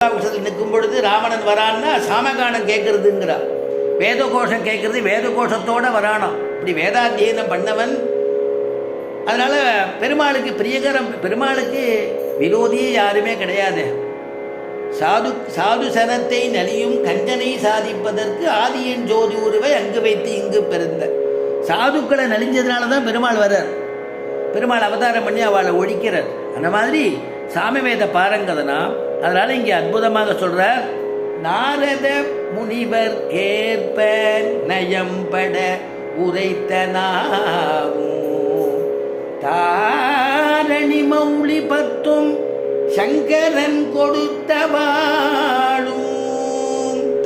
நிற்கும் பொழுது ராவணன் வரான்னா சாமகானம் கேட்கறதுங்கிறா. வேத கோஷம் கேட்கறது வேத கோஷத்தோட வரானாம். இப்படி வேதாத்தியனம் பண்ணவன். அதனால பெருமாளுக்கு பிரியகரம், பெருமாளுக்கு விரோதியே யாருமே கிடையாது. சாது சனத்தை நலியும் கஞ்சனை சாதிப்பதற்கு ஆதியன் ஜோதி உருவை அங்கு வைத்து இங்கு பிறந்த. சாதுக்களை நலிஞ்சதுனால தான் பெருமாள் வர்றார். பெருமாள் அவதாரம் பண்ணி அவளை ஒழிக்கிறார். அந்த மாதிரி சாமவேத பாரங்கதனா. அதனால இங்கே அற்புதமாக சொல்றார், நாரத முனிவர் ஏற்ப நயம்பட உரைத்த நாவும் தாரணி மௌலி பத்தும் சங்கரன் கொடுத்த வாழும்.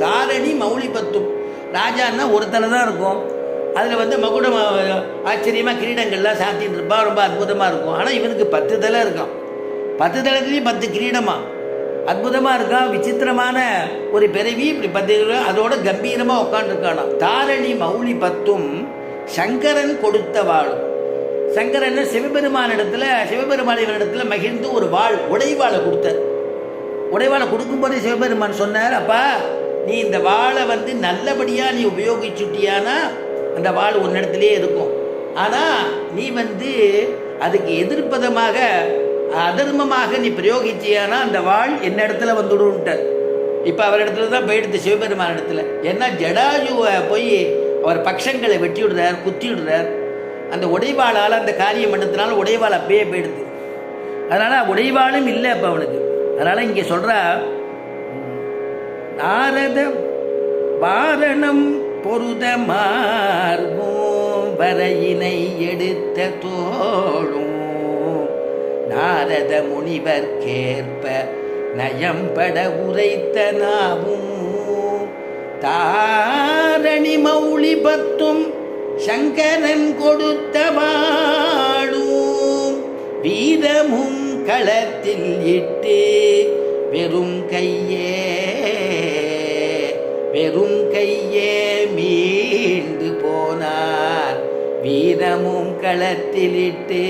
தாரணி மௌலி பத்தும், ராஜான்னா ஒரு தலை தான் இருக்கும். அதில் மகுடம் ஆச்சரியமாக கிரீடங்கள்லாம் சாத்தின்னு இருப்பா, ரொம்ப அற்புதமாக இருக்கும். ஆனால் இவனுக்கு 10 தலை இருக்கான். 10 தலைத்துலேயும் 10 கிரீடமா, அற்புதமாக இருக்கான். விசித்திரமான ஒரு பிறவி. இப்படி 10 அதோட கம்பீரமாக உட்காந்துருக்கானா. தாரணி மௌலி பத்தும் சங்கரன் கொடுத்த வாழும். சங்கரன் சிவபெருமான இடத்துல மகிழ்ந்து ஒரு வாழ் உடைவாளை கொடுத்தார். உடைவாளை கொடுக்கும்போதே சிவபெருமான் சொன்னார், அப்பா நீ இந்த வாழை நல்லபடியாக நீ உபயோகிச்சுட்டியானா அந்த வாழ் உன்னிடத்திலே இருக்கும். ஆனால் நீ அதுக்கு எதிர்ப்பதமாக அதர்மமாக நீ பிரயோகிச்சியானா அந்த வாழ் என்ன இடத்துல வந்துடும்ட்டார். இப்போ அவர் இடத்துல தான் போயிடுது, சிவபெருமான இடத்துல. ஏன்னா ஜடாயுவை போய் அவர் பக்ஷங்களை வெட்டி விடுறார், குத்தி விடுறார். அந்த உடைவாளால் அந்த காரியம் பண்ணதுனால உடைவாள் அப்பயே போயிடுது. அதனால் உடைவாளும் இல்லை அப்போ அவனுக்கு. அதனால் இங்கே சொல்கிறா, நாரத வாரணம் பொருத மார்பும் வரையினை எடுத்த தோளும் நாரத முனிவர் கேற்ப நயம்பட உரைத்த நாவும் தாரணி மௌலி பத்தும் சங்கரன் கொடுத்த வாழும் வீரமும் களத்தில் இட்டு வெறும் கையே மீண்டு போனார். வீரமும் களத்திலிட்டு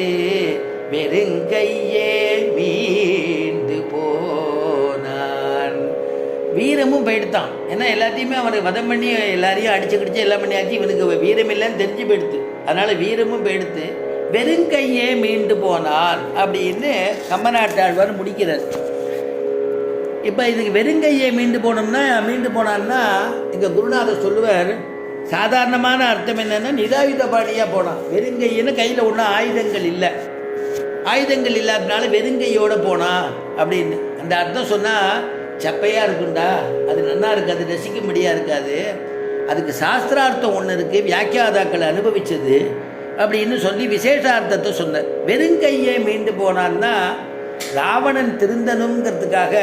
வெறுங்கையே மீண்டு போனான். வீரமும் போயிடுத்தான். ஏன்னா எல்லாத்தையுமே அவனுக்கு வதம் பண்ணி எல்லாரையும் அடிச்சு கிடிச்சு எல்லாம் பண்ணியாச்சு. இவனுக்கு வீரம் இல்லைன்னு தெரிஞ்சு போயிடுத்து. அதனால வீரமும் போயிடுத்து வெறுங்கையே மீண்டு போனான் அப்படின்னு கம்பநாட்டாழ்வார் முடிக்கிறார். இப்போ இதுக்கு வெறுங்கையே மீண்டு போனான்னா இங்கே குருநாதர் சொல்லுவார், சாதாரணமான அர்த்தம் என்னென்னா நிராயுத பாணியாக போனான். வெறுங்கையின்னு கையில் ஒன்றும் ஆயுதங்கள் இல்லை. ஆயுதங்கள் இல்லாதனால வெறுங்கையோடு போனா அப்படின்னு அந்த அர்த்தம் சொன்னால் சப்பையாக இருக்குண்டா, அது நல்லா இருக்காது, ரசிக்கும்படியாக இருக்காது. அதுக்கு சாஸ்திரார்த்தம் ஒன்று இருக்குது, வியாக்கியாதாக்களை அனுபவித்தது அப்படின்னு சொல்லி விசேஷார்த்தத்தை சொன்னார். வெறுங்கையே மீண்டு போனான்னா ராவணன் திருந்தனுங்கிறதுக்காக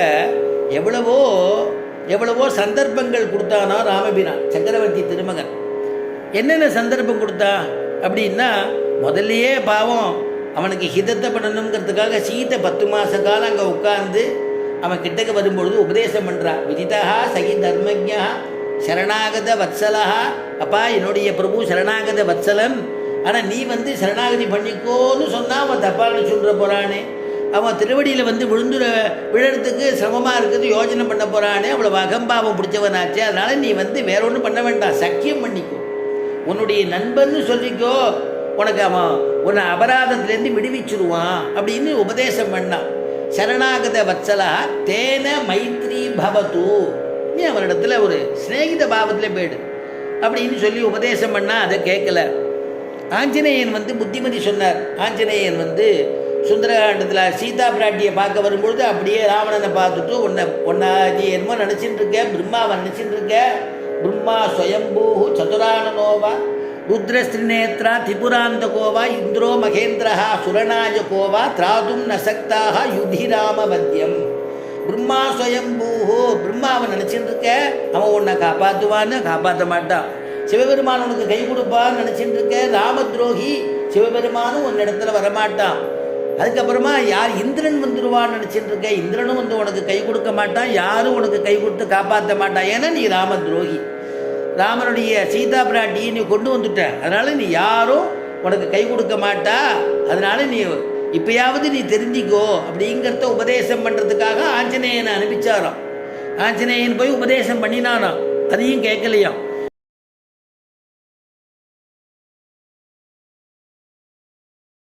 எவ்வளவோ சந்தர்ப்பங்கள் கொடுத்தானா ராமபிரான், சக்கரவர்த்தி திருமகன். என்னென்ன சந்தர்ப்பம் கொடுத்தா அப்படின்னா, முதல்லையே பாவம் அவனுக்கு ஹிதத்தை பண்ணணுங்கிறதுக்காக சீத்தை 10 மாத காலம் அங்கே உட்கார்ந்து அவன் கிட்டக்க வரும்பொழுது உபதேசம் பண்ணுறான். விதிதா சகி தர்மஜா சரணாகத வத்சலா. அப்பா என்னுடைய பிரபு சரணாகத வத்சலன், ஆனால் நீ சரணாகதி பண்ணிக்கோன்னு சொன்னால் அவன் தப்பான்னு சொல்கிற போகிறானே, அவன் திருவடியில் விழறதுக்கு சிரமமாக இருக்குது, யோஜனை பண்ண போகிறானே, அவ்வளோ அகம்பாவம் பிடிச்சவனாச்சு. அதனால் நீ வேற ஒன்றும் பண்ண வேண்டாம், சக்கியம் பண்ணிக்கோ, உன்னுடைய நண்பன்னு சொல்லிக்கோ, உனக்கு அவன் உன்னை அபராதத்திலேருந்து விடுவிச்சுடுவான் அப்படின்னு உபதேசம் பண்ணான். சரணாகத வத்சலா தேன மைத்ரி பவது, நீ அவனிடத்துல ஒரு சிநேகித பாவத்தில் போயிடு அப்படின்னு சொல்லி உபதேசம் பண்ணால் அதை கேட்கல. ஆஞ்சநேயன் புத்திமதி சொன்னார். ஆஞ்சநேயன் சுந்தரகாண்டத்தில் சீதா பிராட்டியை பார்க்க வரும்பொழுது அப்படியே ராவணனை பார்த்துட்டு உன்னை நீ என்னமோ நினச்சிட்டு இருக்க, பிரம்மாவை நினச்சிட்டு இருக்க. பிரம்மா ஸ்வயம்பூ சதுரானனோவா ருத்ரஸ்திரிநேத்ரா திபுராந்தகோவா இந்திரோ மகேந்திரா சுரநாயகோவா திராதும் நசக்தாக யுதிராம மத்தியம். பிரம்மா ஸ்வயம்பூஹோ, பிரம்மாவை நினச்சிட்டு இருக்க, அவன் உன்னை காப்பாற்றுவான்னு காப்பாற்ற மாட்டான். சிவபெருமான் உனக்கு கை கொடுப்பான்னு நினச்சிட்டு இருக்க, ராமத்ரோகி சிவபெருமானும் உன் இடத்துல வரமாட்டான். அதுக்கப்புறமா யார் இந்திரன் வந்துடுவான்னு நினச்சிட்டு இருக்க, இந்திரனும் உனக்கு கை கொடுக்க மாட்டான், யாரும் உனக்கு கை கொடுத்து காப்பாற்ற மாட்டான். ஏன்னா நீ ராம துரோகி. ராமனுடைய சீதா பிராட்டியை நீ கொண்டு வந்துட்ட, அதனால நீ யாரும் உனக்கு கை கொடுக்க மாட்டா. அதனால நீ இப்பயாவது நீ தெரிஞ்சிக்கோ அப்படிங்கிறத உபதேசம் பண்ணுறதுக்காக ஆஞ்சநேயனை அனுப்பிச்சாராம். ஆஞ்சநேயன் போய் உபதேசம் பண்ணினானாம், அதையும் கேட்கலையாம்.